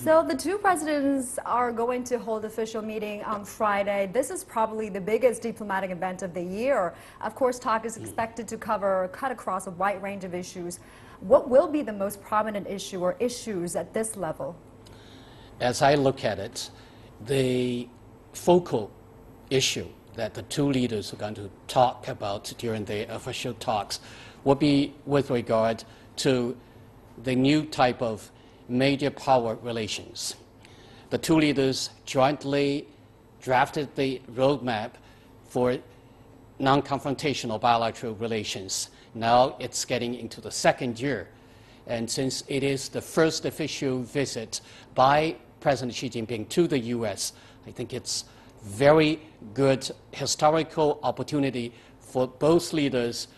So the two presidents are going to hold official meeting on Friday. This is probably the biggest diplomatic event of the year. Of course, talk is expected to cut across a wide range of issues. What will be the most prominent issue or issues at this level? As I look at it, the focal issue that the two leaders are going to talk about during the official talks will be with regard to the new type of major power relations. The two leaders jointly drafted the roadmap for non-confrontational bilateral relations. Now it's getting into the second year. And since it is the first official visit by President Xi Jinping to the U.S., I think it's very good historical opportunity for both leaders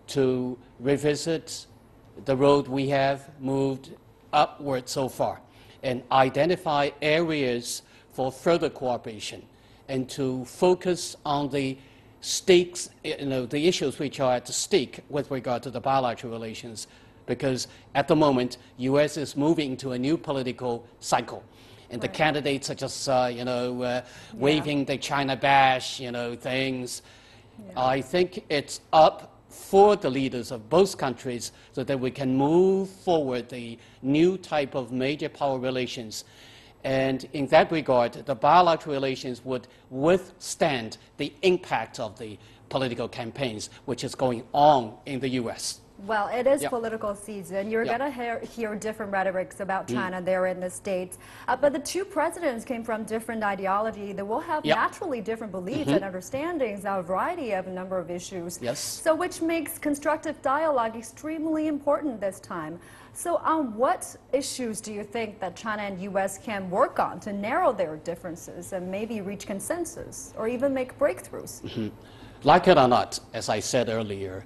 to revisit the road we have moved upward so far and identify areas for further cooperation and to focus on the stakes, the issues which are at stake with regard to the bilateral relations, because at the moment, U.S. is moving to a new political cycle. And the candidates are just, waving the China bash, things. Yeah. I think it's up for the leaders of both countries so that we can move forward the new type of major power relations. And in that regard, the bilateral relations would withstand the impact of the political campaigns which is going on in the U.S. Well, it is political season. You're going to hear different rhetorics about China there in the States. But the two presidents came from different ideology. They will have naturally different beliefs and understandings on a variety of a number of issues. Yes. So which makes constructive dialogue extremely important this time. So on what issues do you think that China and U.S. can work on to narrow their differences and maybe reach consensus or even make breakthroughs? Like it or not, as I said earlier,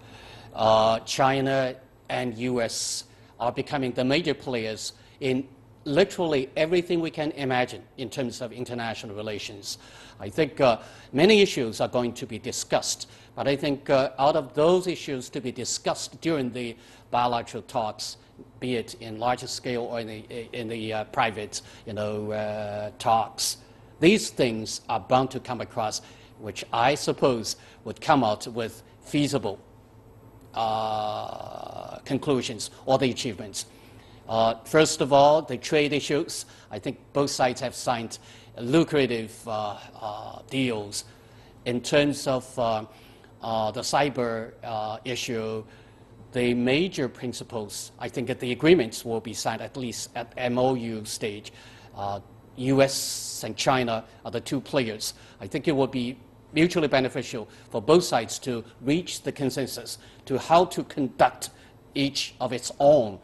China and U.S. are becoming the major players in literally everything we can imagine in terms of international relations. I think many issues are going to be discussed, but I think out of those issues to be discussed during the bilateral talks, be it in larger scale or in the private talks, these things are bound to come across, which I suppose would come out with feasible conclusions or the achievements. First of all, the trade issues. I think both sides have signed lucrative deals. In terms of the cyber issue, the major principles, I think that the agreements will be signed at least at MOU stage. U.S. and China are the two players. I think it will be mutually beneficial for both sides to reach the consensus to how to conduct each of its own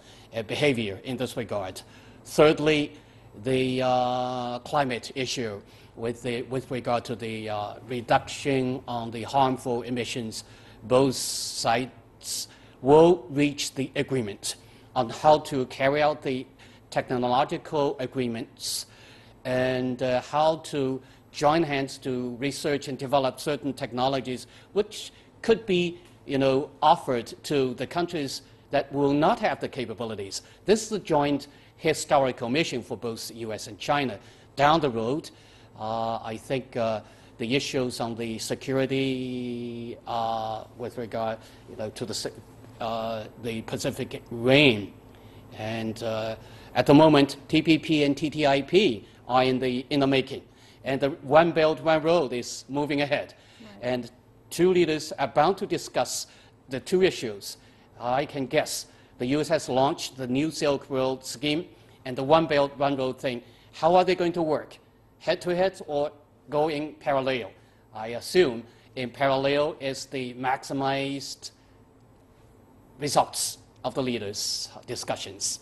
behavior in this regard. Thirdly, the climate issue with regard to the reduction on the harmful emissions. Both sides will reach the agreement on how to carry out the technological agreements and how to join hands to research and develop certain technologies which could be, offered to the countries that will not have the capabilities. This is a joint historical mission for both U.S. and China. Down the road, I think the issues on the security with regard, to the Pacific Rim, and at the moment, TPP and TTIP are in the making. And the One Belt, One Road is moving ahead. Right. And two leaders are bound to discuss the two issues. I can guess the U.S. has launched the New Silk Road scheme and the One Belt, One Road thing. How are they going to work? Head-to-head or go in parallel? I assume in parallel is the maximized results of the leaders' discussions.